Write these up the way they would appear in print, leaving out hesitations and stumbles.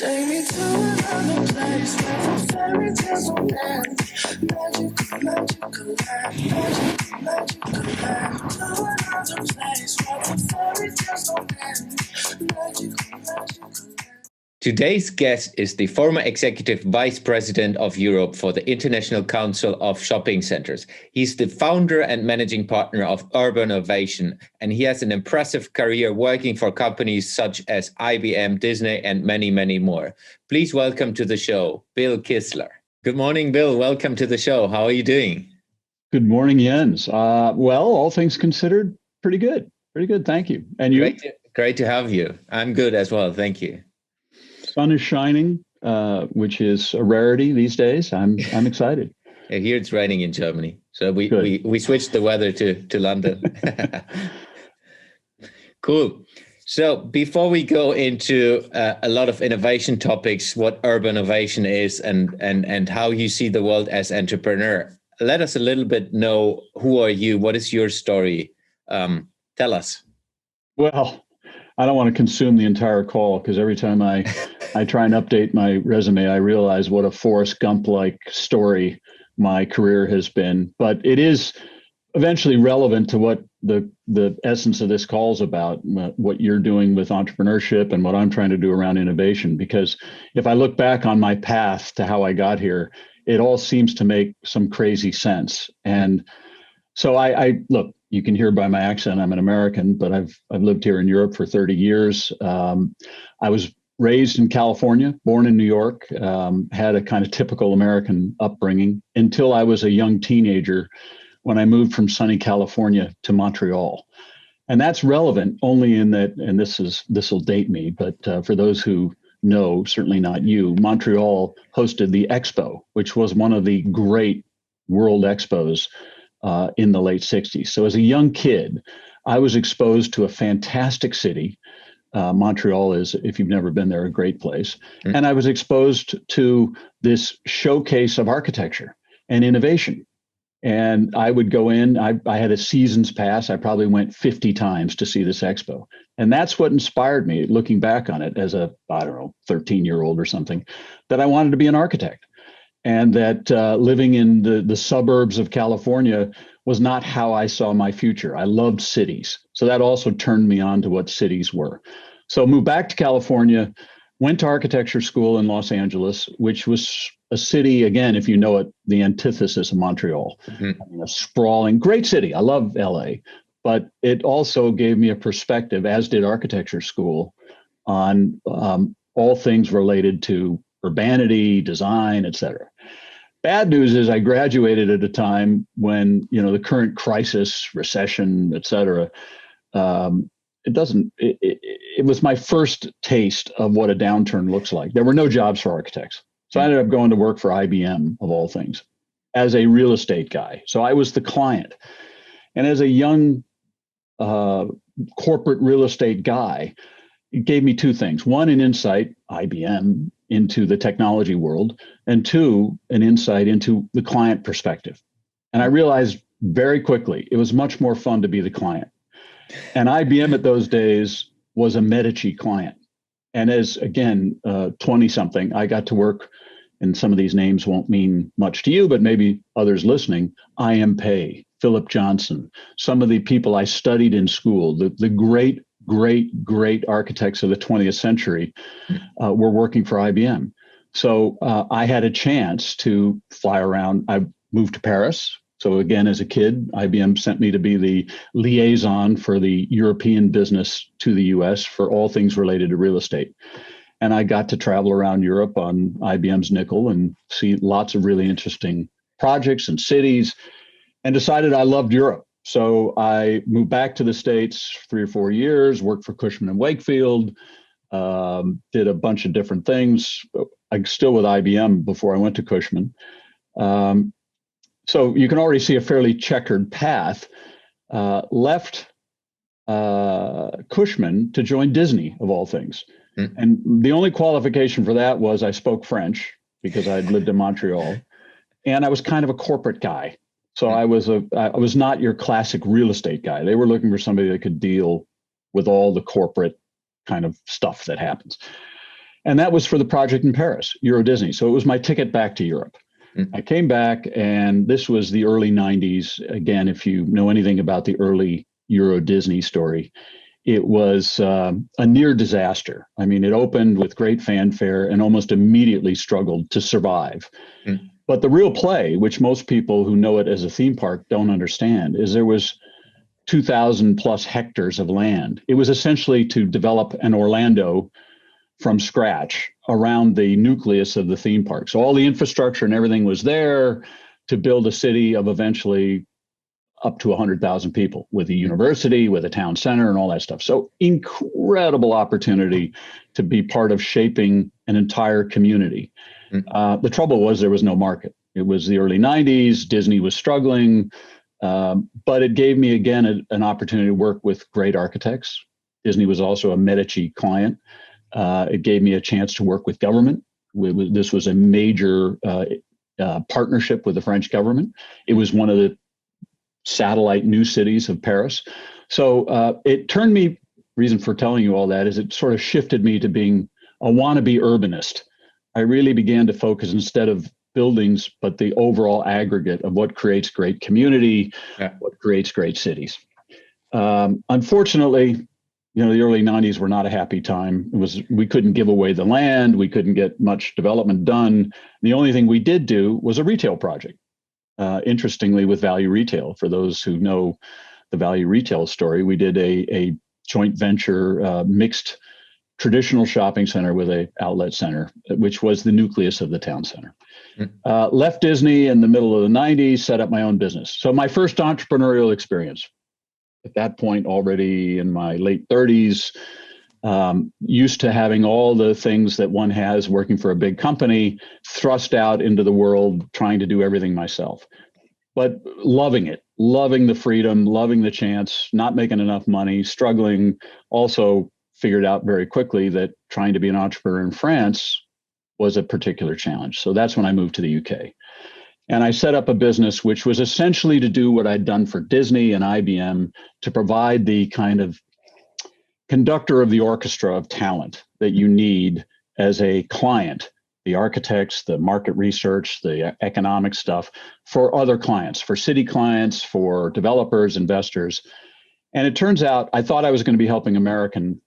Take me to another place where the fairy tales don't end. Magical land, magical land. To another place where the fairy tales don't end. Magical land. Today's guest is the former Executive Vice President of Europe for the International Council of Shopping Centers. He's the founder and managing partner of UrbanOvation, and he has an impressive career working for companies such as IBM, Disney, and many, many more. Please welcome to the show, Bill Kistler. Good morning, Bill. Welcome to the show. How are you doing? Good morning, Jens. Well, all things considered, pretty good. Pretty good. Thank you. And you? Great to have you. I'm good as well. Thank you. Sun is shining, which is a rarity these days. I'm excited. Yeah, here it's raining in Germany, so we switched the weather to London. Cool. So before we go into a lot of innovation topics, what UrbanOvation is and how you see the world as entrepreneur, let us a little bit know, who are you? What is your story? Tell us. Well, I don't want to consume the entire call because every time I try and update my resume, I realize what a Forrest Gump-like story my career has been. But it is eventually relevant to what the essence of this call is about, what you're doing with entrepreneurship and what I'm trying to do around innovation. Because if I look back on my path to how I got here, it all seems to make some crazy sense. And so I look, you can hear by my accent, I'm an American, but I've lived here in Europe for 30 years. I was raised in California, born in New York, had a kind of typical American upbringing until I was a young teenager when I moved from sunny California to Montreal. And that's relevant only in that, and this will date me, but for those who know, certainly not you, Montreal hosted the Expo, which was one of the great world expos in the late 60s. So as a young kid, I was exposed to a fantastic city. Montreal is, if you've never been there, a great place. Mm-hmm. And I was exposed to this showcase of architecture and innovation. And I would go in, I had a season's pass. I probably went 50 times to see this expo. And that's what inspired me, looking back on it as a, 13-year-old or something, that I wanted to be an architect. And that living in the suburbs of California was not how I saw my future. I loved cities. So that also turned me on to what cities were. So moved back to California, went to architecture school in Los Angeles, which was a city, again, if you know it, the antithesis of Montreal. Mm-hmm. I mean, a sprawling, great city. I love LA. But it also gave me a perspective, as did architecture school, on all things related to urbanity, design, et cetera. Bad news is I graduated at a time when, the current crisis, recession, et cetera, it was my first taste of what a downturn looks like. There were no jobs for architects. So I ended up going to work for IBM, of all things, as a real estate guy. So I was the client. And as a young corporate real estate guy, it gave me two things. One, an insight, IBM, into the technology world, and two, an insight into the client perspective. And I realized very quickly it was much more fun to be the client. And IBM at those days was a Medici client. And as, again, 20-something, I got to work, and some of these names won't mean much to you, but maybe others listening, I.M. Pei, Philip Johnson, some of the people I studied in school, the great architects of the 20th century were working for IBM. So I had a chance to fly around. I moved to Paris. So again, as a kid, IBM sent me to be the liaison for the European business to the US for all things related to real estate. And I got to travel around Europe on IBM's nickel and see lots of really interesting projects and cities, and decided I loved Europe. So I moved back to the States 3 or 4 years, worked for Cushman & Wakefield, did a bunch of different things. I'm still with IBM before I went to Cushman. So you can already see a fairly checkered path. Left Cushman to join Disney, of all things. Mm. And the only qualification for that was I spoke French because I'd lived in Montreal, and I was kind of a corporate guy. So I was not your classic real estate guy. They were looking for somebody that could deal with all the corporate kind of stuff that happens. And that was for the project in Paris, Euro Disney. So it was my ticket back to Europe. I came back, and this was the early 90s. Again, if you know anything about the early Euro Disney story, it was a near disaster. I mean, it opened with great fanfare and almost immediately struggled to survive. But the real play, which most people who know it as a theme park don't understand, is there was 2,000 plus hectares of land. It was essentially to develop an Orlando from scratch around the nucleus of the theme park. So all the infrastructure and everything was there to build a city of eventually up to 100,000 people, with a university, with a town center, and all that stuff. So incredible opportunity to be part of shaping an entire community. The trouble was there was no market. It was the early 90s. Disney was struggling, but it gave me, again, an opportunity to work with great architects. Disney was also a Medici client. It gave me a chance to work with government. This was a major partnership with the French government. It was one of the satellite new cities of Paris. So it turned me, reason for telling you all that is it sort of shifted me to being a wannabe urbanist. I really began to focus, instead of buildings, but the overall aggregate of what creates great community, what creates great cities. Unfortunately, the early 90s were not a happy time. We couldn't give away the land. We couldn't get much development done. The only thing we did do was a retail project. Interestingly, with Value Retail, for those who know the Value Retail story, we did a joint venture mixed traditional shopping center with a outlet center, which was the nucleus of the town center. Left Disney in the middle of the 90s, set up my own business. So my first entrepreneurial experience, at that point already in my late 30s, used to having all the things that one has working for a big company, thrust out into the world, trying to do everything myself, but loving it, loving the freedom, loving the chance, not making enough money, struggling. Also figured out very quickly that trying to be an entrepreneur in France was a particular challenge. So that's when I moved to the UK. And I set up a business which was essentially to do what I'd done for Disney and IBM, to provide the kind of conductor of the orchestra of talent that you need as a client, the architects, the market research, the economic stuff, for other clients, for city clients, for developers, investors. And it turns out I thought I was going to be helping American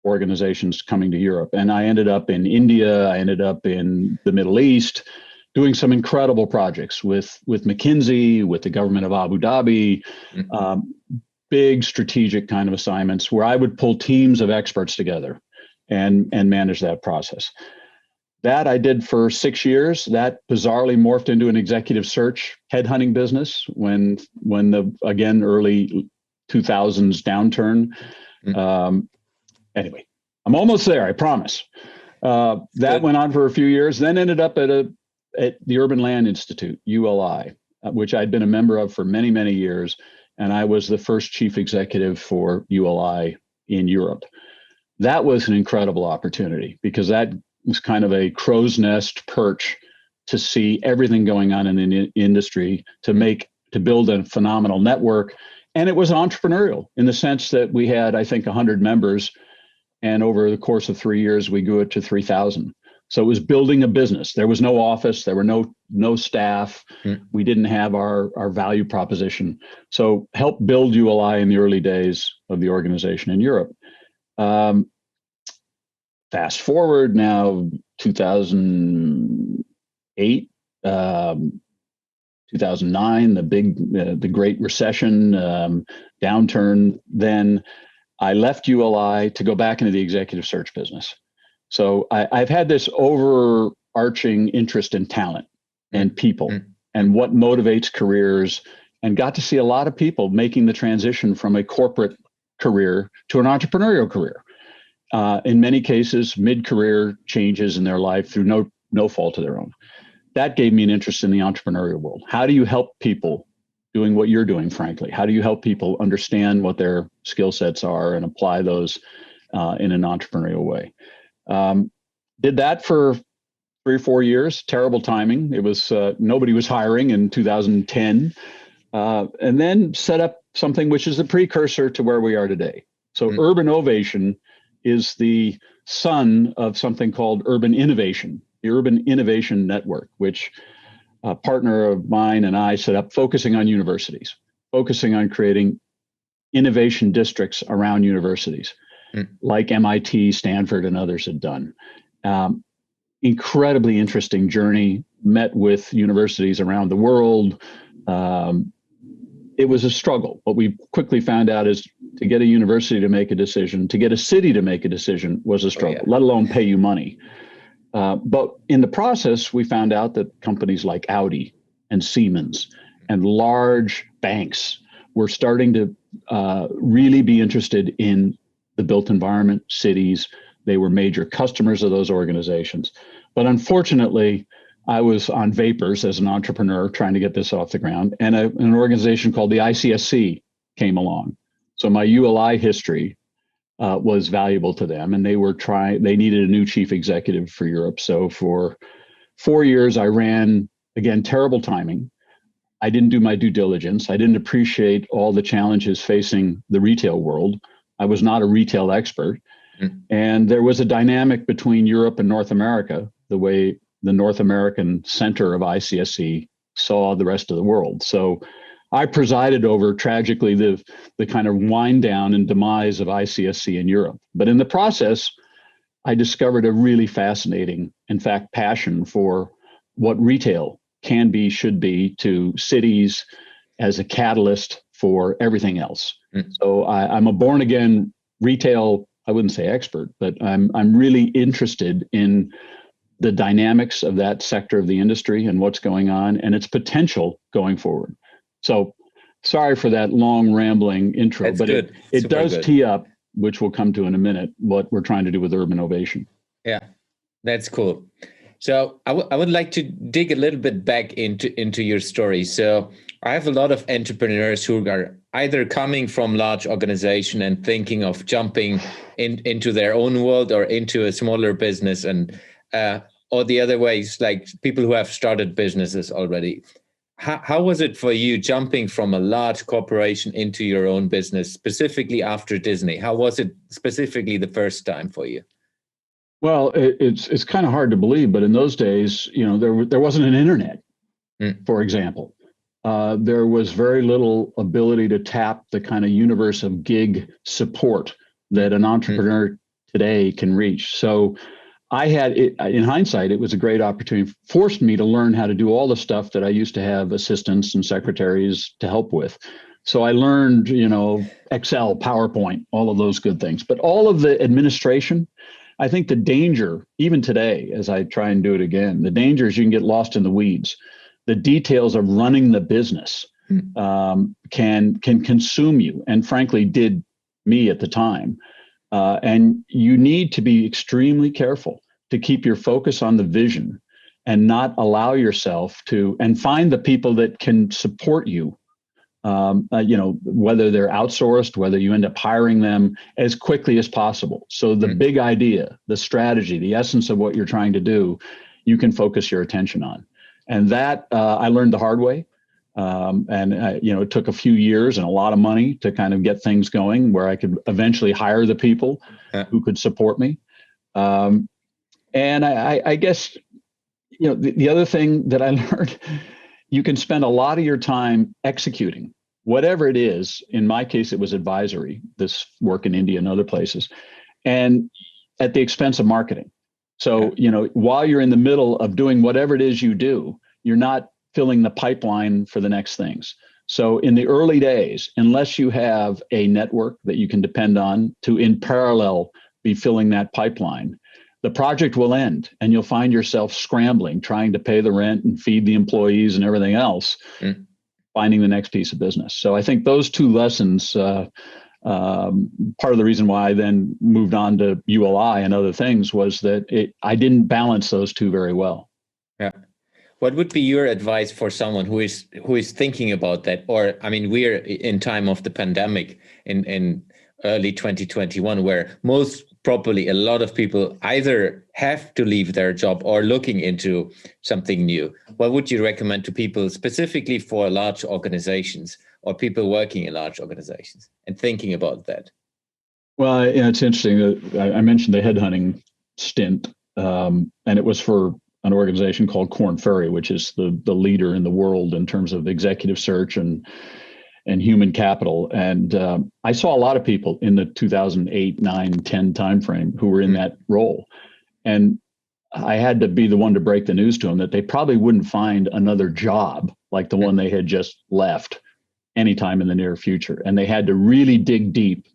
organizations coming to Europe. And I ended up in India, I ended up in the Middle East, doing some incredible projects with McKinsey, with the government of Abu Dhabi, big strategic kind of assignments where I would pull teams of experts together and manage that process. That I did for 6 years. That bizarrely morphed into an executive search headhunting business when the, again, early 2000s downturn. Anyway, I'm almost there, I promise. That went on for a few years, then ended up at the Urban Land Institute, ULI, which I'd been a member of for many, many years. And I was the first chief executive for ULI in Europe. That was an incredible opportunity because that was kind of a crow's nest perch to see everything going on in the industry, to build a phenomenal network. And it was entrepreneurial in the sense that we had, I think, 100 members. And over the course of 3 years, we grew it to 3,000. So it was building a business. There was no office. There were no staff. We didn't have our value proposition. So helped build ULI in the early days of the organization in Europe. Fast forward now, 2008, 2009, the Great Recession, downturn. Then I left ULI to go back into the executive search business. So I've had this overarching interest in talent and people and what motivates careers, and got to see a lot of people making the transition from a corporate career to an entrepreneurial career. In many cases, mid-career changes in their life through no fault of their own. That gave me an interest in the entrepreneurial world. How do you help people doing what you're doing, frankly? How do you help people understand what their skill sets are and apply those in an entrepreneurial way? Did that for 3 or 4 years. Terrible timing. It was nobody was hiring in 2010, and then set up something which is a precursor to where we are today. So UrbanOvation is the son of something called Urban Innovation, the Urban Innovation Network, which a partner of mine and I set up, focusing on universities, focusing on creating innovation districts around universities, like MIT, Stanford, and others had done. Incredibly interesting journey, met with universities around the world. It was a struggle. What we quickly found out is to get a university to make a decision, to get a city to make a decision was a struggle, let alone pay you money. But in the process, we found out that companies like Audi and Siemens and large banks were starting to really be interested in the built environment, cities. They were major customers of those organizations. But unfortunately, I was on vapors as an entrepreneur trying to get this off the ground, and an organization called the ICSC came along. So my ULI history was valuable to them, and they needed a new chief executive for Europe. So for 4 years, I ran, again, terrible timing. I didn't do my due diligence. I didn't appreciate all the challenges facing the retail world. I was not a retail expert. And there was a dynamic between Europe and North America, the way the North American center of ICSC saw the rest of the world. So I presided over, tragically, the kind of wind down and demise of ICSC in Europe. But in the process, I discovered a really fascinating, in fact, passion for what retail can be, should be to cities as a catalyst for everything else. So I'm a born again retail, I wouldn't say expert, but I'm really interested in the dynamics of that sector of the industry and what's going on and its potential going forward. So sorry for that long rambling intro, That's but good. it does good. Tee up, which we'll come to in a minute, what we're trying to do with UrbanOvation. Yeah, that's cool. So I would like to dig a little bit back into your story. So I have a lot of entrepreneurs who are either coming from large organization and thinking of jumping into their own world or into a smaller business, and or the other ways, like people who have started businesses already. How was it for you jumping from a large corporation into your own business, specifically after Disney? How was it specifically the first time for you? Well, it's kind of hard to believe, but in those days, there wasn't an internet, for example. There was very little ability to tap the kind of universe of gig support that an entrepreneur today can reach. So I had, in hindsight, it was a great opportunity, forced me to learn how to do all the stuff that I used to have assistants and secretaries to help with. So I learned, Excel, PowerPoint, all of those good things. But all of the administration, I think the danger, even today, as I try and do it again, the danger is you can get lost in the weeds. The details of running the business can consume you, and frankly did me at the time. And you need to be extremely careful to keep your focus on the vision and not allow yourself to, and find the people that can support you, whether they're outsourced, whether you end up hiring them as quickly as possible. So the big idea, the strategy, the essence of what you're trying to do, you can focus your attention on. And that I learned the hard way. It took a few years and a lot of money to kind of get things going where I could eventually hire the people who could support me. And I guess, the other thing that I learned, you can spend a lot of your time executing whatever it is. In my case, it was advisory, this work in India and other places, and at the expense of marketing. So, while you're in the middle of doing whatever it is you do, you're not filling the pipeline for the next things. So in the early days, unless you have a network that you can depend on to in parallel be filling that pipeline, the project will end and you'll find yourself scrambling, trying to pay the rent and feed the employees and everything else, finding the next piece of business. So I think those two lessons, part of the reason why I then moved on to ULI and other things was that I didn't balance those two very well. Yeah. What would be your advice for someone who is thinking about that? Or, we're in time of the pandemic in early 2021, where most probably a lot of people either have to leave their job or looking into something new. What would you recommend to people specifically for large organizations or people working in large organizations and thinking about that? Well, it's interesting that I mentioned the headhunting stint, and it was for an organization called Korn Ferry, which is the leader in the world in terms of executive search and human capital. And I saw a lot of people in the 2008, 9, 10 timeframe who were in that role. And I had to be the one to break the news to them that they probably wouldn't find another job like the one they had just left anytime in the near future. And they had to really dig deep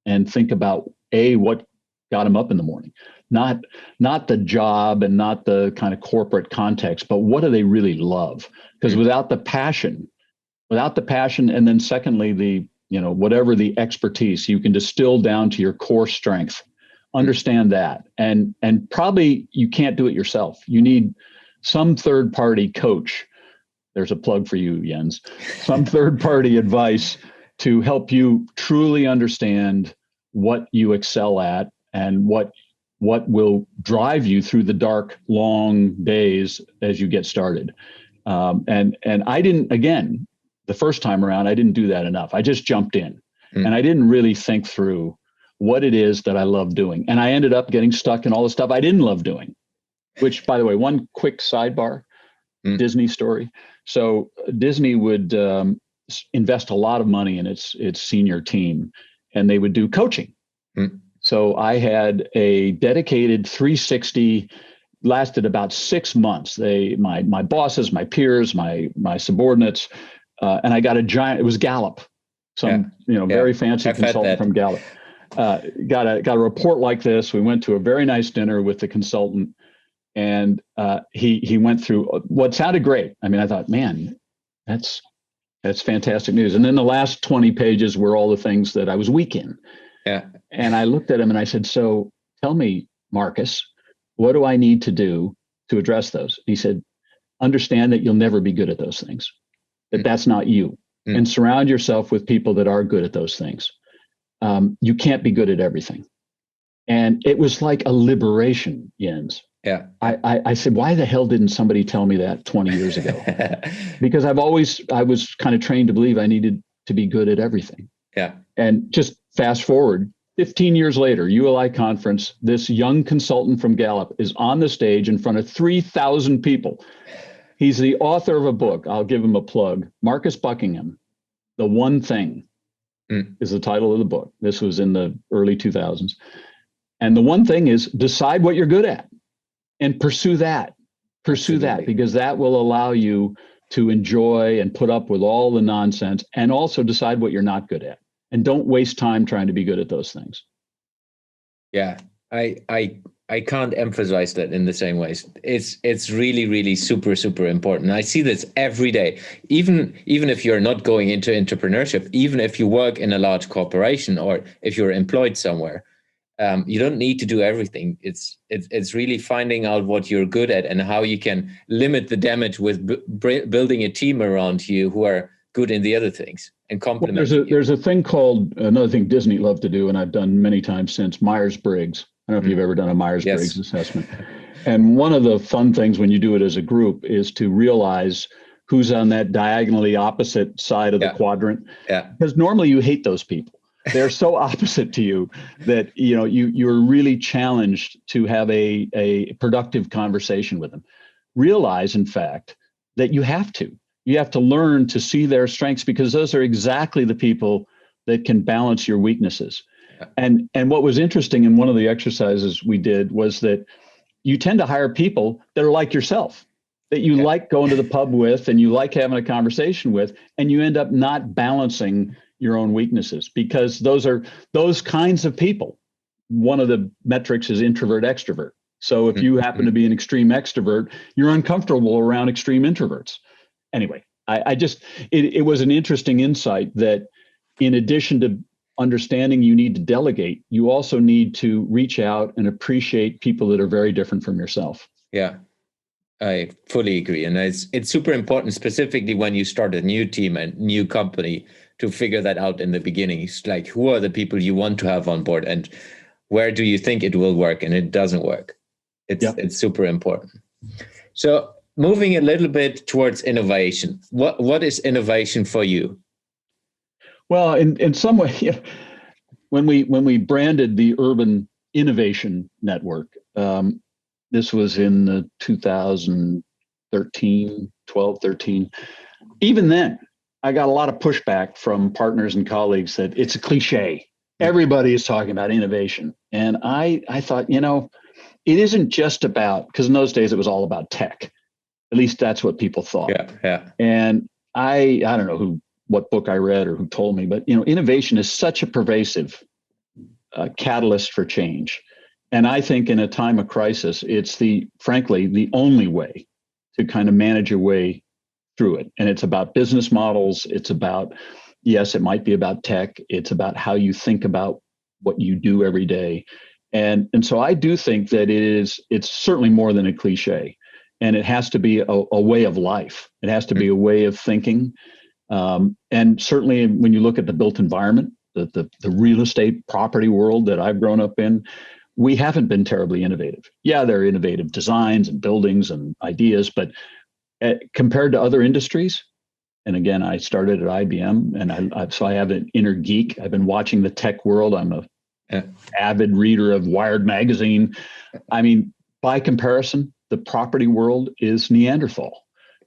and think about what got them up in the morning, not the job and not the kind of corporate context, but what do they really love? Because without the passion, and then secondly, whatever the expertise you can distill down to your core strength, understand that. And probably you can't do it yourself. You need some third party coach. There's a plug for you, Jens, some third party advice to help you truly understand what you excel at and what will drive you through the dark, long days as you get started. And I didn't, again, the first time around, I didn't do that enough. I just jumped in and I didn't really think through what it is that I love doing. And I ended up getting stuck in all the stuff I didn't love doing, which, by the way, one quick sidebar, Disney story. So Disney would invest a lot of money in its senior team, and they would do coaching. So I had a dedicated 360, lasted about 6 months. My bosses, my peers, my subordinates, and I got a giant. It was Gallup, very fancy consultant from Gallup. Got a report like this. We went to a very nice dinner with the consultant, and he went through what sounded great. I mean, I thought, man, that's fantastic news. And then the last 20 pages were all the things that I was weak in. Yeah. And I looked at him and I said, so tell me, Marcus, what do I need to do to address those? He said, understand that you'll never be good at those things, that's not you, and surround yourself with people that are good at those things. You can't be good at everything. And it was like a liberation, Jens. Yeah. I said, why the hell didn't somebody tell me that 20 years ago? Because I was kind of trained to believe I needed to be good at everything. Yeah. And just fast forward 15 years later, ULI conference, this young consultant from Gallup is on the stage in front of 3,000 people. He's the author of a book. I'll give him a plug. Marcus Buckingham, The One Thing is the title of the book. This was in the early 2000s. And the one thing is decide what you're good at and pursue that. Pursue that, because that will allow you to enjoy and put up with all the nonsense, and also decide what you're not good at. And don't waste time trying to be good at those things. Yeah, I can't emphasize that in the same ways. It's really, really super, super important. I see this every day. Even if you're not going into entrepreneurship, even if you work in a large corporation or if you're employed somewhere, you don't need to do everything. It's really finding out what you're good at and how you can limit the damage with building a team around you who are good in the other things and complement. Well, there's a thing called, another thing Disney loved to do, and I've done many times since, Myers-Briggs. I don't know if you've ever done a Myers-Briggs assessment. And one of the fun things when you do it as a group is to realize who's on that diagonally opposite side of the quadrant. Yeah. Because normally you hate those people. They're so opposite to you that you're really challenged to have a productive conversation with them. Realize, in fact, that you have to learn to see their strengths, because those are exactly the people that can balance your weaknesses. And what was interesting in one of the exercises we did was that you tend to hire people that are like yourself, that you like going to the pub with and you like having a conversation with, and you end up not balancing your own weaknesses, because those kinds of people. One of the metrics is introvert extrovert. So if you happen to be an extreme extrovert, you're uncomfortable around extreme introverts. Anyway, it was an interesting insight that in addition to understanding you need to delegate, you also need to reach out and appreciate people that are very different from yourself. Yeah, I fully agree. And it's super important, specifically when you start a new team and new company, to figure that out in the beginning. It's like, who are the people you want to have on board, and where do you think it will work and it doesn't work? It's super important. So moving a little bit towards innovation, what is innovation for you? Well, in some way, when we branded the Urban Innovation Network, this was in the 2013, 12, 13. Even then, I got a lot of pushback from partners and colleagues that it's a cliche. Everybody is talking about innovation. And I thought, it isn't just about, because in those days it was all about tech. At least that's what people thought. Yeah. And I don't know what book I read or who told me, but innovation is such a pervasive catalyst for change. And I think in a time of crisis, it's frankly the only way to kind of manage your way through it. And it's about business models. It's about, yes, it might be about tech. It's about how you think about what you do every day. And so I do think that it's certainly more than a cliche. And it has to be a way of life. It has to be a way of thinking. And certainly when you look at the built environment, the real estate property world that I've grown up in, we haven't been terribly innovative. Yeah, there are innovative designs and buildings and ideas, but compared to other industries, and again, I started at IBM, and so I have an inner geek. I've been watching the tech world. I'm a avid reader of Wired magazine. I mean, by comparison, the property world is Neanderthal.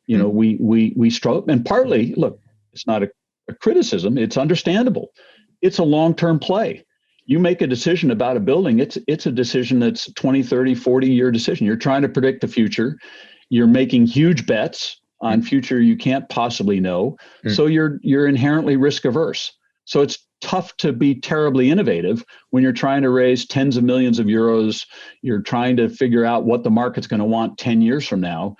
We struggle, and partly, look, it's not a criticism. It's understandable. It's a long-term play. You make a decision about a building. It's a decision that's 20, 30, 40-year decision. You're trying to predict the future. You're making huge bets on future you can't possibly know. So you're inherently risk averse. So it's tough to be terribly innovative when you're trying to raise tens of millions of euros. You're trying to figure out what the market's going to want 10 years from now.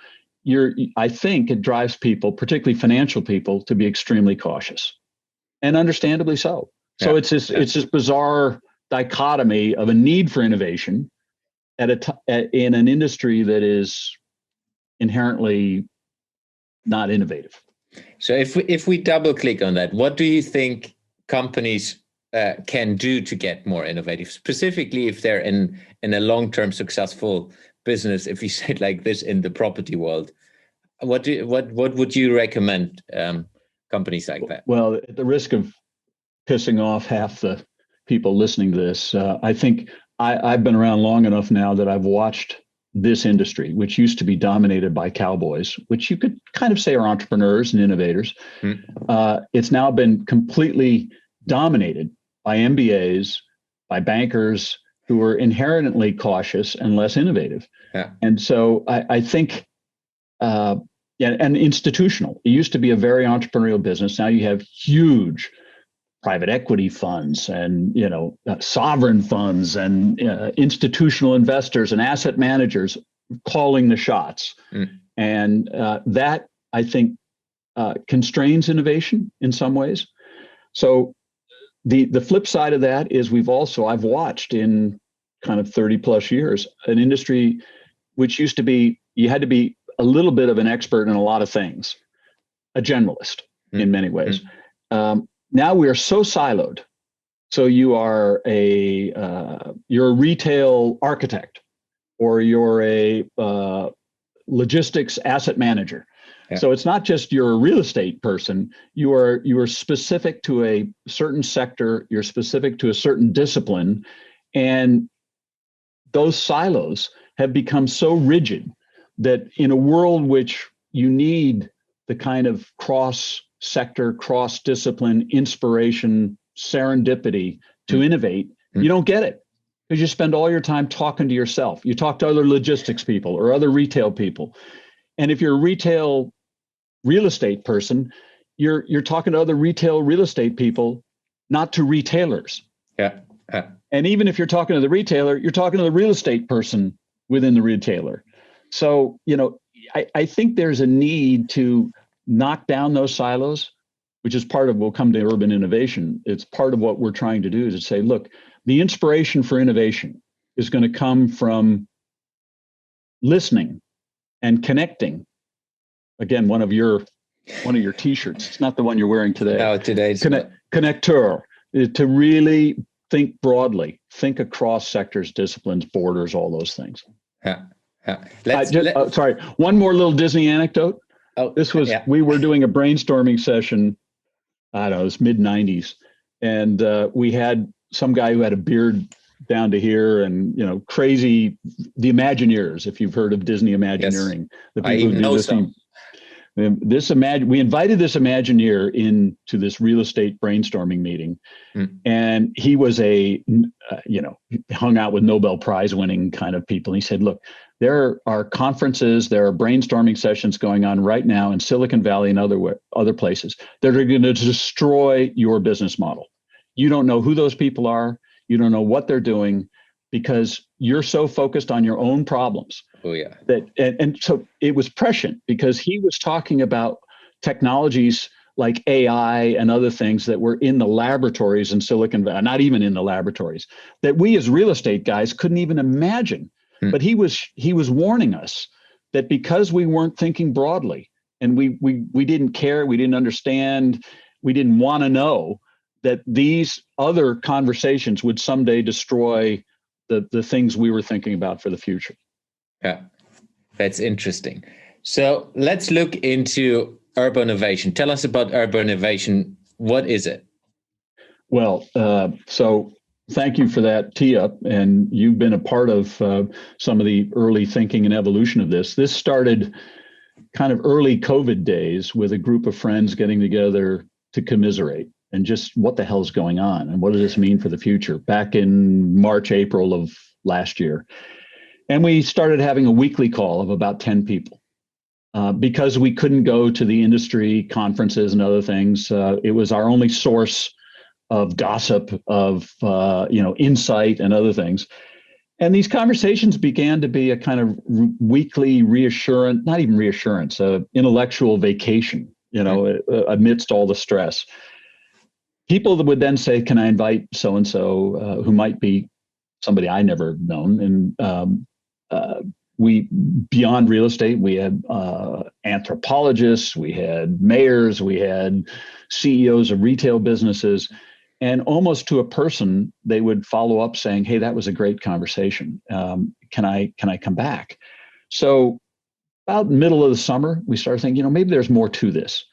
I think it drives people, particularly financial people, to be extremely cautious, and understandably so. So it's this bizarre dichotomy of a need for innovation in an industry that is inherently not innovative. So if we double click on that, what do you think companies can do to get more innovative, specifically if they're in a long-term successful business, if you say it like this, in the property world? What would you recommend companies like that? Well, at the risk of pissing off half the people listening to this, I think I've been around long enough now that I've watched this industry, which used to be dominated by cowboys, which you could kind of say are entrepreneurs and innovators. It's now been completely dominated by MBAs, by bankers who are inherently cautious and less innovative. Yeah. And so I think, and institutional. It used to be a very entrepreneurial business. Now you have huge private equity funds and sovereign funds and institutional investors and asset managers calling the shots. And that, I think, constrains innovation in some ways. So the flip side of that is I've watched in kind of 30 plus years an industry which used to be, you had to be a little bit of an expert in a lot of things, a generalist in many ways. Now we are so siloed. So you're a retail architect, or you're a logistics asset manager. Yeah. So it's not just you're a real estate person. You are specific to a certain sector. You're specific to a certain discipline, and those silos have become so rigid that in a world which you need the kind of cross-sector, cross-discipline, inspiration, serendipity to innovate, you don't get it because you spend all your time talking to yourself. You talk to other logistics people or other retail people. And if you're a retail real estate person, you're talking to other retail real estate people, not to retailers. Yeah. And even if you're talking to the retailer, you're talking to the real estate person within the retailer. So, I think there's a need to knock down those silos, which is part of, we'll come to urban innovation. It's part of what we're trying to do is to say, look, the inspiration for innovation is going to come from listening and connecting. Again, one of your t-shirts. It's not the one you're wearing today. No, today's connecteur, to really think broadly, think across sectors, disciplines, borders, all those things. Yeah. Sorry, one more little Disney anecdote. We were doing a brainstorming session, I don't know, it was mid-90s. And we had some guy who had a beard down to here and, crazy, the Imagineers, if you've heard of Disney Imagineering. Yes. The I even know some. We invited this Imagineer into this real estate brainstorming meeting, and he was hung out with Nobel Prize winning kind of people. And he said, look, there are conferences, there are brainstorming sessions going on right now in Silicon Valley and other places that are going to destroy your business model. You don't know who those people are. You don't know what they're doing because you're so focused on your own problems. Oh, yeah. And so it was prescient because he was talking about technologies like AI and other things that were in the laboratories in Silicon Valley, not even in the laboratories, that we as real estate guys couldn't even imagine. But he was warning us that because we weren't thinking broadly and we didn't care, we didn't understand, we didn't want to know that these other conversations would someday destroy the things we were thinking about for the future. Yeah, that's interesting. So let's look into UrbanOvation. Tell us about UrbanOvation. What is it? Well, so thank you for that tee up. And you've been a part of some of the early thinking and evolution of this. This started kind of early COVID days with a group of friends getting together to commiserate and just what the hell's going on and what does this mean for the future back in March, April of last year. And we started having a weekly call of about 10 people because we couldn't go to the industry conferences and other things. It was our only source of gossip, of insight and other things. And these conversations began to be a kind of weekly reassurance, not even reassurance, intellectual vacation, amidst all the stress. People that would then say, can I invite so-and-so who might be somebody I never known? And we, beyond real estate, we had anthropologists, we had mayors, we had CEOs of retail businesses. And almost to a person, they would follow up saying, hey, that was a great conversation. Can I come back? So about middle of the summer, we started thinking, maybe there's more to this,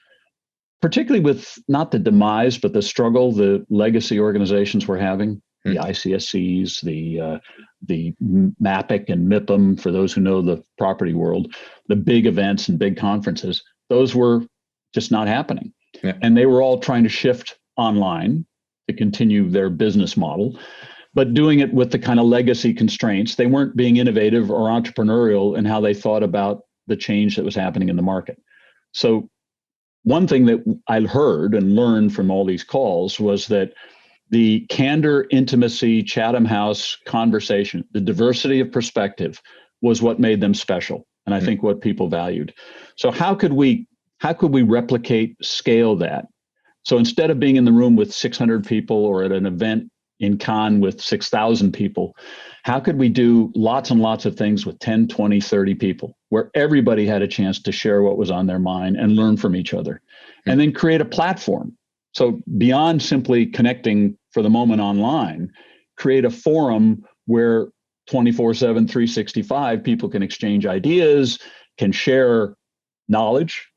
particularly with not the demise, but the struggle the legacy organizations were having, the ICSCs, the MAPIC and MIPIM, for those who know the property world, the big events and big conferences, those were just not happening. Yeah. And they were all trying to shift online to continue their business model, but doing it with the kind of legacy constraints. They weren't being innovative or entrepreneurial in how they thought about the change that was happening in the market. So one thing that I heard and learned from all these calls was that the candor, intimacy, Chatham House conversation, the diversity of perspective was what made them special. And I think what people valued. So how could we replicate, scale that? So instead of being in the room with 600 people or at an event in Cannes with 6,000 people, how could we do lots and lots of things with 10, 20, 30 people where everybody had a chance to share what was on their mind and learn from each other, and then create a platform? So beyond simply connecting for the moment online, create a forum where 24/7, 365 people can exchange ideas, can share knowledge,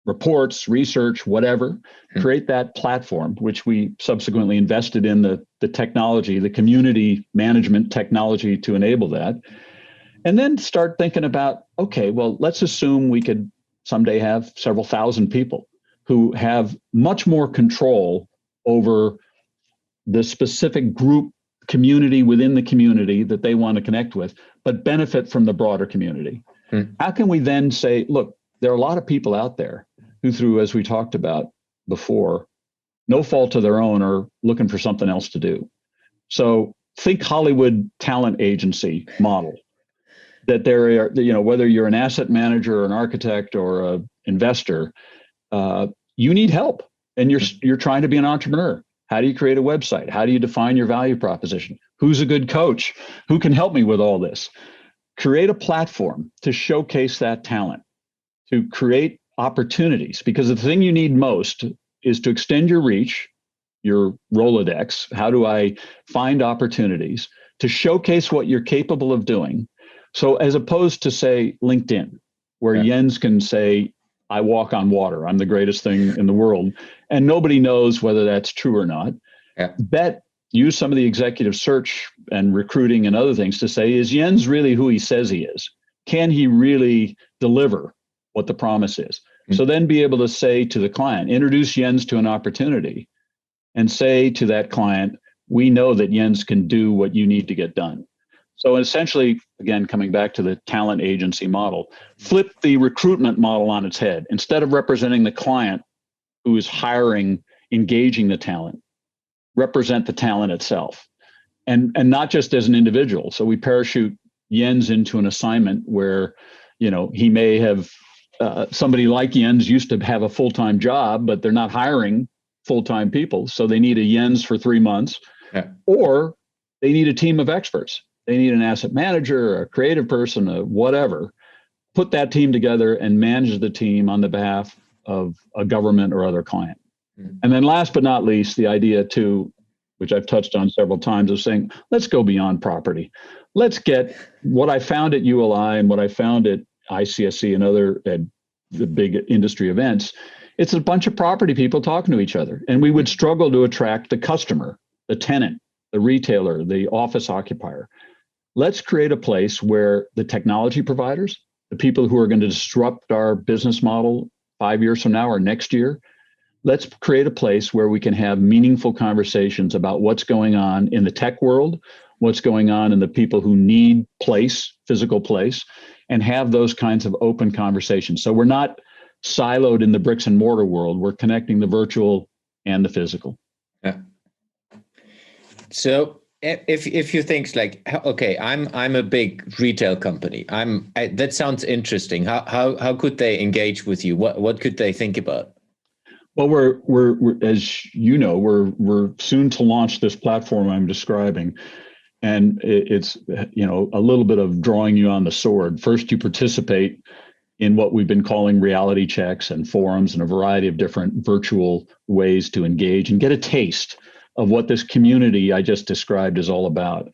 reports, research, whatever, create that platform, which we subsequently invested in the technology, the community management technology to enable that. And then start thinking about, okay, well, let's assume we could someday have several thousand people who have much more control over the specific group community within the community that they want to connect with, but benefit from the broader community. How can we then say, look, there are a lot of people out there who, through, as we talked about before, no fault of their own, are looking for something else to do. So think Hollywood talent agency model, that there are, whether you're an asset manager or an architect or an investor, you need help and you're trying to be an entrepreneur. How do you create a website? How do you define your value proposition? Who's a good coach? Who can help me with all this? Create a platform to showcase that talent, to create opportunities, because the thing you need most is to extend your reach, your Rolodex. How do I find opportunities to showcase what you're capable of doing? So as opposed to, say, LinkedIn, where Jens can say, I walk on water, I'm the greatest thing in the world, and nobody knows whether that's true or not. Bet use some of the executive search and recruiting and other things to say, is Jens really who he says he is? Can he really deliver what the promise is? Mm-hmm. So then be able to say to the client, introduce Jens to an opportunity and say to that client, we know that Jens can do what you need to get done. So essentially, again, coming back to the talent agency model, flip the recruitment model on its head. Instead of representing the client who is hiring, engaging the talent, represent the talent itself. And not just as an individual. So we parachute Jens into an assignment where, he may have, somebody like Jens used to have a full-time job, but they're not hiring full-time people. So they need a Jens for 3 months, or they need a team of experts. They need an asset manager, a creative person, a whatever. Put that team together and manage the team on the behalf of a government or other client. Mm-hmm. And then last but not least, the idea too, which I've touched on several times, of saying, let's go beyond property. Let's get what I found at ULI and what I found at ICSC and other the big industry events. It's a bunch of property people talking to each other. And we would struggle to attract the customer, the tenant, the retailer, the office occupier. Let's create a place where the technology providers, the people who are going to disrupt our business model 5 years from now or next year, let's create a place where we can have meaningful conversations about what's going on in the tech world, what's going on in the people who need place, physical place, and have those kinds of open conversations. So we're not siloed in the bricks and mortar world. We're connecting the virtual and the physical. Yeah. So if you think like, okay, I'm a big retail company. That sounds interesting. How could they engage with you? What could they think about? Well, we're as you know, we're soon to launch this platform I'm describing, and it's a little bit of drawing you on the sword. First, you participate in what we've been calling reality checks and forums and a variety of different virtual ways to engage and get a taste of what this community I just described is all about.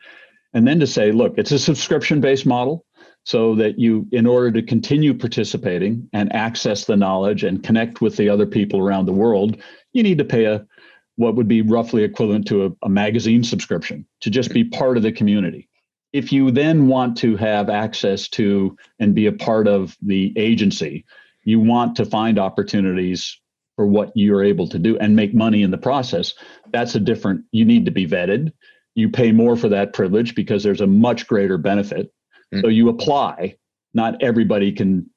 And then to say, look, it's a subscription-based model, so that you, in order to continue participating and access the knowledge and connect with the other people around the world, you need to pay what would be roughly equivalent to a magazine subscription to just be part of the community. If you then want to have access to and be a part of the agency, you want to find opportunities for what you're able to do and make money in the process, you need to be vetted. You pay more for that privilege because there's a much greater benefit. Mm-hmm. So you apply. Not everybody can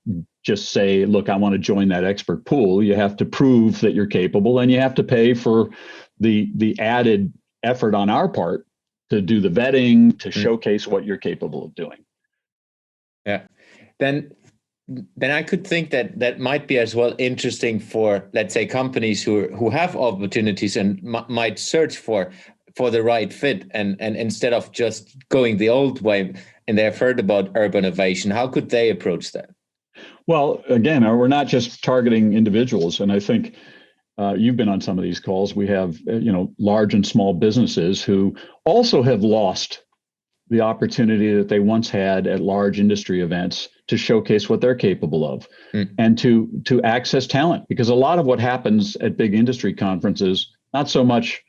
just say, look, I want to join that expert pool. You have to prove that you're capable, and you have to pay for the added effort on our part to do the vetting, to showcase what you're capable of doing. Yeah. Then I could think that might be as well interesting for, let's say, companies who have opportunities and might search for the right fit, and instead of just going the old way, and they've heard about UrbanOvation, how could they approach that? Well, again, we're not just targeting individuals, and I think you've been on some of these calls. We have large and small businesses who also have lost the opportunity that they once had at large industry events to showcase what they're capable of, and to access talent. Because a lot of what happens at big industry conferences, not so much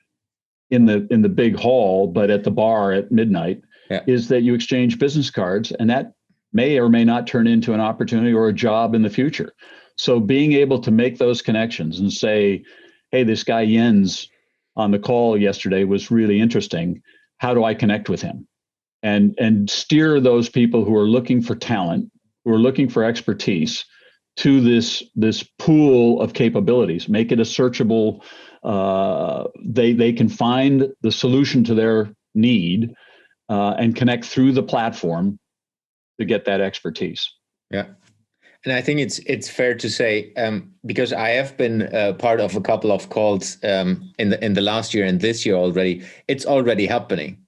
in the big hall, but at the bar at midnight, is that you exchange business cards, and that may or may not turn into an opportunity or a job in the future. So being able to make those connections and say, hey, this guy Jens on the call yesterday was really interesting. How do I connect with him? And steer those people who are looking for talent, who are looking for expertise, to this pool of capabilities. Make it a searchable. They can find the solution to their need and connect through the platform to get that expertise. Yeah. And I think it's fair to say, because I have been part of a couple of calls in the last year and this year already, it's already happening.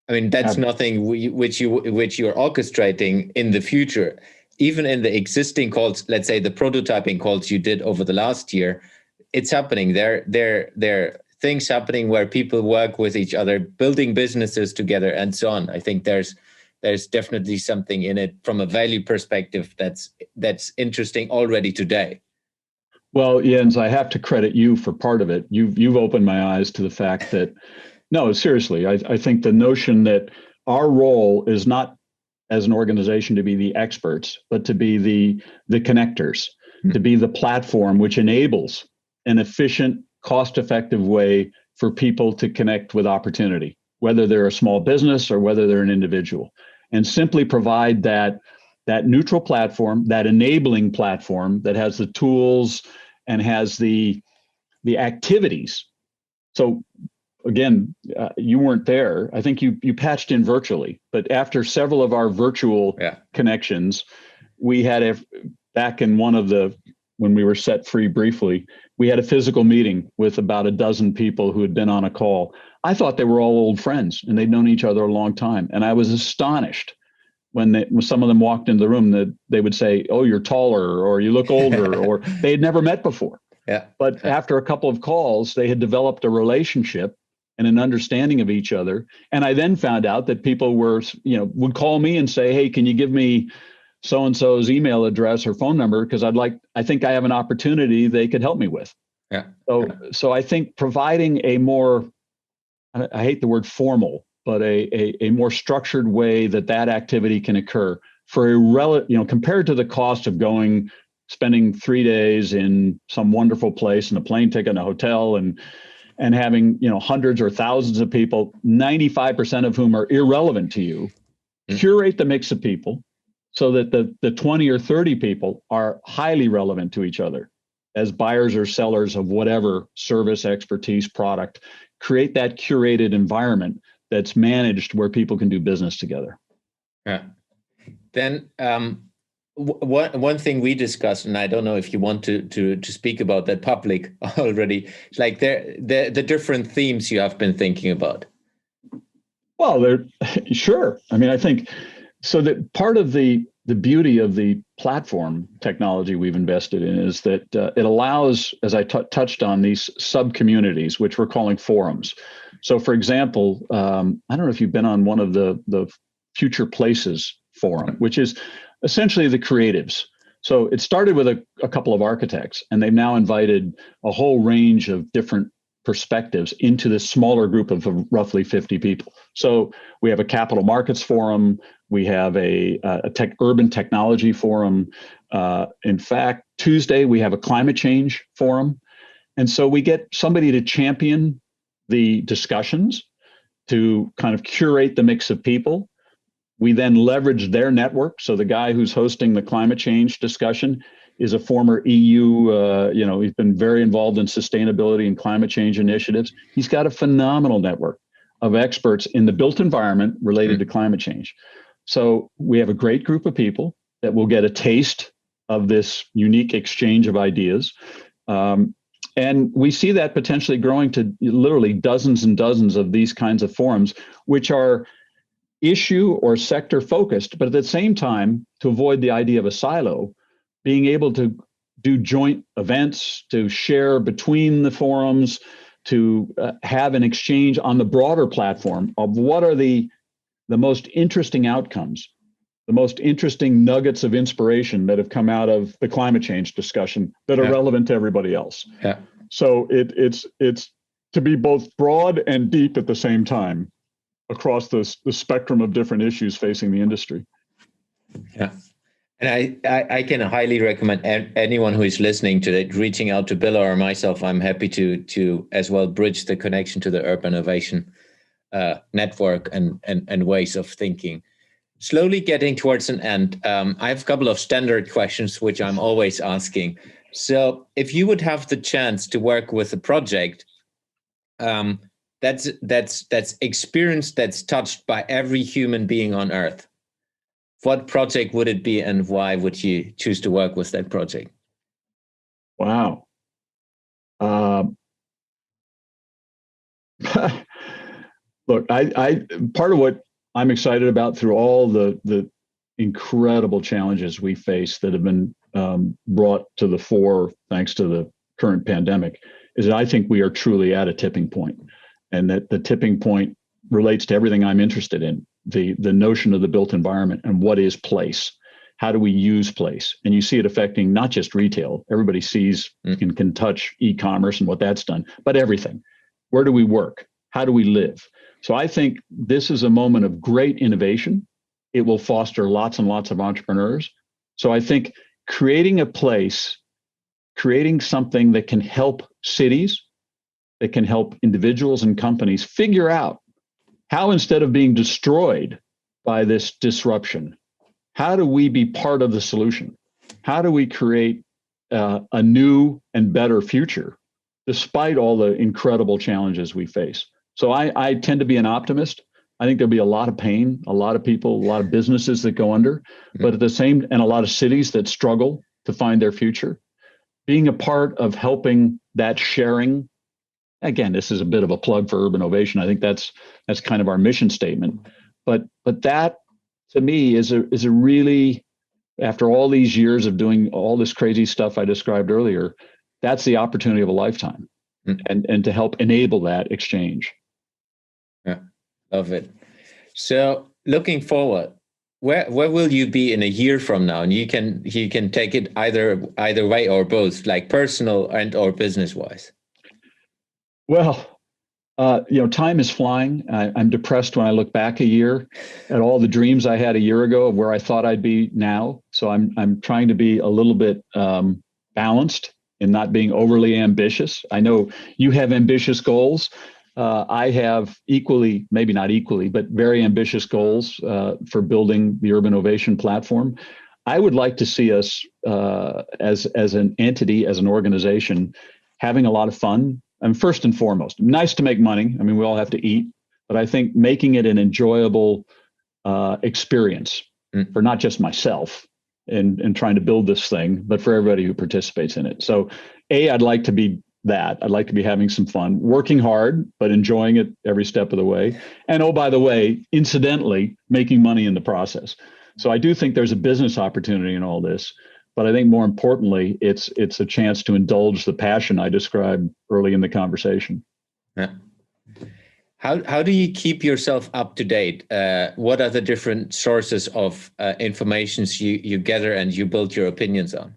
I mean, that's nothing which you're orchestrating in the future. Even in the existing calls, let's say the prototyping calls you did over the last year, it's happening. There are things happening where people work with each other, building businesses together, and so on. I think there's definitely something in it from a value perspective that's interesting already today. Well, Jens, I have to credit you for part of it. You've opened my eyes to the fact that No, seriously, I think the notion that our role is not as an organization to be the experts, but to be the connectors, to be the platform which enables an efficient, cost-effective way for people to connect with opportunity, whether they're a small business or whether they're an individual, and simply provide that neutral platform, that enabling platform that has the tools and has the activities. So again, you weren't there. I think you patched in virtually, but after several of our virtual connections, we had back in when we were set free briefly, we had a physical meeting with about a dozen people who had been on a call. I thought they were all old friends and they'd known each other a long time. And I was astonished when some of them walked into the room that they would say, "Oh, you're taller," or "You look older," or they had never met before. But after a couple of calls, they had developed a relationship and an understanding of each other. And I then found out that people would call me and say, "Hey, can you give me so-and-so's email address or phone number? Because I think I have an opportunity they could help me with." So I think providing a more, I hate the word formal, but a more structured way that activity can occur for compared to the cost of spending 3 days in some wonderful place and a plane ticket and a hotel and having, hundreds or thousands of people, 95% of whom are irrelevant to you, curate the mix of people so that the 20 or 30 people are highly relevant to each other as buyers or sellers of whatever service, expertise, product. Create that curated environment that's managed where people can do business together. Then one thing we discussed, and I don't know if you want to speak about that public already, like the different themes you have been thinking about. Well, sure. I mean, I think so that part of the beauty of the platform technology we've invested in is that it allows, as I touched on, these sub-communities, which we're calling forums. So, for example, I don't know if you've been on one of the Future Places forum, which is essentially the creatives. So it started with a couple of architects, and they've now invited a whole range of different perspectives into this smaller group of roughly 50 people. So we have a capital markets forum, we have a urban technology forum. In fact, Tuesday we have a climate change forum. And so we get somebody to champion the discussions, to kind of curate the mix of people. We then leverage their network. So the guy who's hosting the climate change discussion is a former EU, he's been very involved in sustainability and climate change initiatives. He's got a phenomenal network of experts in the built environment related to climate change. So we have a great group of people that will get a taste of this unique exchange of ideas. And we see that potentially growing to literally dozens and dozens of these kinds of forums, which are issue or sector focused, but at the same time, to avoid the idea of a silo, being able to do joint events, to share between the forums, to have an exchange on the broader platform of what are the most interesting outcomes, the most interesting nuggets of inspiration that have come out of the climate change discussion that are relevant to everybody else. So it's to be both broad and deep at the same time across the spectrum of different issues facing the industry. And I can highly recommend anyone who is listening to it reaching out to Bill or myself. I'm happy to as well bridge the connection to the UrbanOvation network and ways of thinking. Slowly getting towards an end, I have a couple of standard questions which I'm always asking. So if you would have the chance to work with a project that's experience that's touched by every human being on Earth, what project would it be, and why would you choose to work with that project? Wow. Look, I part of what I'm excited about through all the incredible challenges we face that have been brought to the fore thanks to the current pandemic is that I think we are truly at a tipping point, and that the tipping point relates to everything I'm interested in. The notion of the built environment and what is place. How do we use place? And you see it affecting not just retail. Everybody sees and can touch e-commerce and what that's done, but everything. Where do we work? how do we live? So I think this is a moment of great innovation. It will foster lots and lots of entrepreneurs. So I think creating a place, creating something that can help cities, that can help individuals and companies figure out how, instead of being destroyed by this disruption, how do we be part of the solution? How do we create a new and better future despite all the incredible challenges we face? So I tend to be an optimist. I think there'll be a lot of pain, a lot of people, a lot of businesses that go under, but at the same, and a lot of cities that struggle to find their future. Being a part of helping that sharing, again, this is a bit of a plug for UrbanOvation. I think that's kind of our mission statement. But that, to me, is a really, after all these years of doing all this crazy stuff I described earlier, that's the opportunity of a lifetime, and to help enable that exchange. Yeah, love it. So looking forward, where will you be in a year from now? And you can take it either way or both, like personal and or business wise. Well, time is flying. I'm depressed when I look back a year at all the dreams I had a year ago of where I thought I'd be now. So I'm trying to be a little bit balanced in not being overly ambitious. I know you have ambitious goals. I have equally, maybe not equally, but very ambitious goals for building the UrbanOvation Platform. I would like to see us as an entity, as an organization, having a lot of fun. And first and foremost, nice to make money. I mean, we all have to eat, but I think making it an enjoyable experience for not just myself and trying to build this thing, but for everybody who participates in it. So I'd like to be that. I'd like to be having some fun, working hard, but enjoying it every step of the way. And oh, by the way, incidentally, making money in the process. So I do think there's a business opportunity in all this. But I think more importantly, it's a chance to indulge the passion I described early in the conversation. Yeah. How do you keep yourself up to date? What are the different sources of information you gather and you build your opinions on?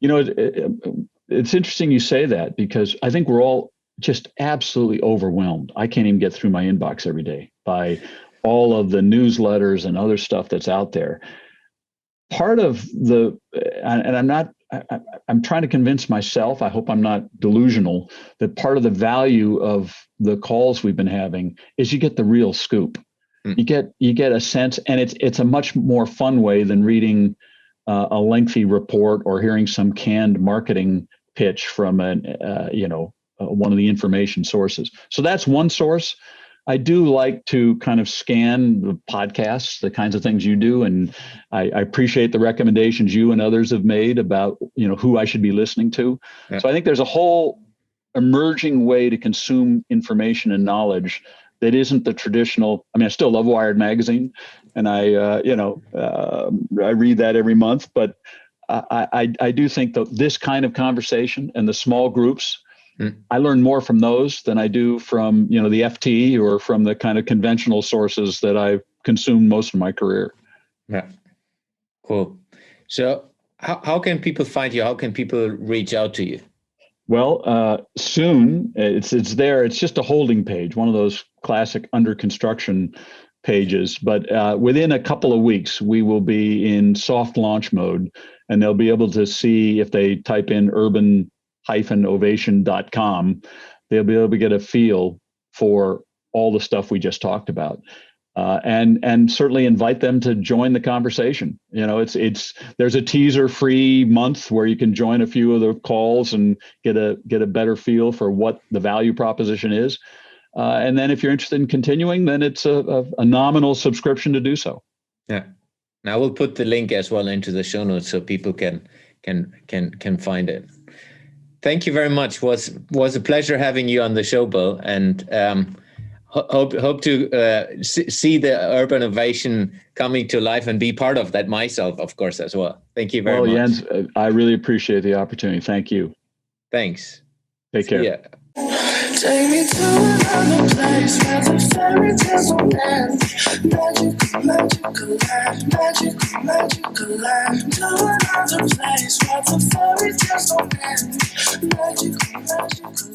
It's interesting you say that, because I think we're all just absolutely overwhelmed. I can't even get through my inbox every day by all of the newsletters and other stuff that's out there. Part of I'm trying to convince myself, I hope I'm not delusional, that part of the value of the calls we've been having is you get the real scoop. You get a sense, and it's a much more fun way than reading a lengthy report or hearing some canned marketing pitch from one of the information sources. So that's one source. I do like to kind of scan the podcasts, the kinds of things you do, and I appreciate the recommendations you and others have made about who I should be listening to. Yeah. So I think there's a whole emerging way to consume information and knowledge that isn't the traditional. I mean, I still love Wired magazine, and I read that every month. But I do think that this kind of conversation and the small groups, I learn more from those than I do from, the FT or from the kind of conventional sources that I've consumed most of my career. Yeah. Cool. So how can people find you? How can people reach out to you? Well, soon it's there. It's just a holding page, one of those classic under construction pages. But within a couple of weeks, we will be in soft launch mode, and they'll be able to see, if they type in UrbanOvation.com, they'll be able to get a feel for all the stuff we just talked about, and certainly invite them to join the conversation. There's a teaser free month where you can join a few of the calls and get a better feel for what the value proposition is, and then if you're interested in continuing, then it's a nominal subscription to do so. Yeah, now we'll put the link as well into the show notes so people can find it. Thank you very much. Was a pleasure having you on the show, Bill, and hope to see the UrbanOvation coming to life and be part of that myself, of course, as well. Thank you very much. Jens, I really appreciate the opportunity. Thank you. Thanks. Take care. Yeah. Take me to another place where the fairy tales don't end. Magical land. To another place where the fairy tales don't end. Magical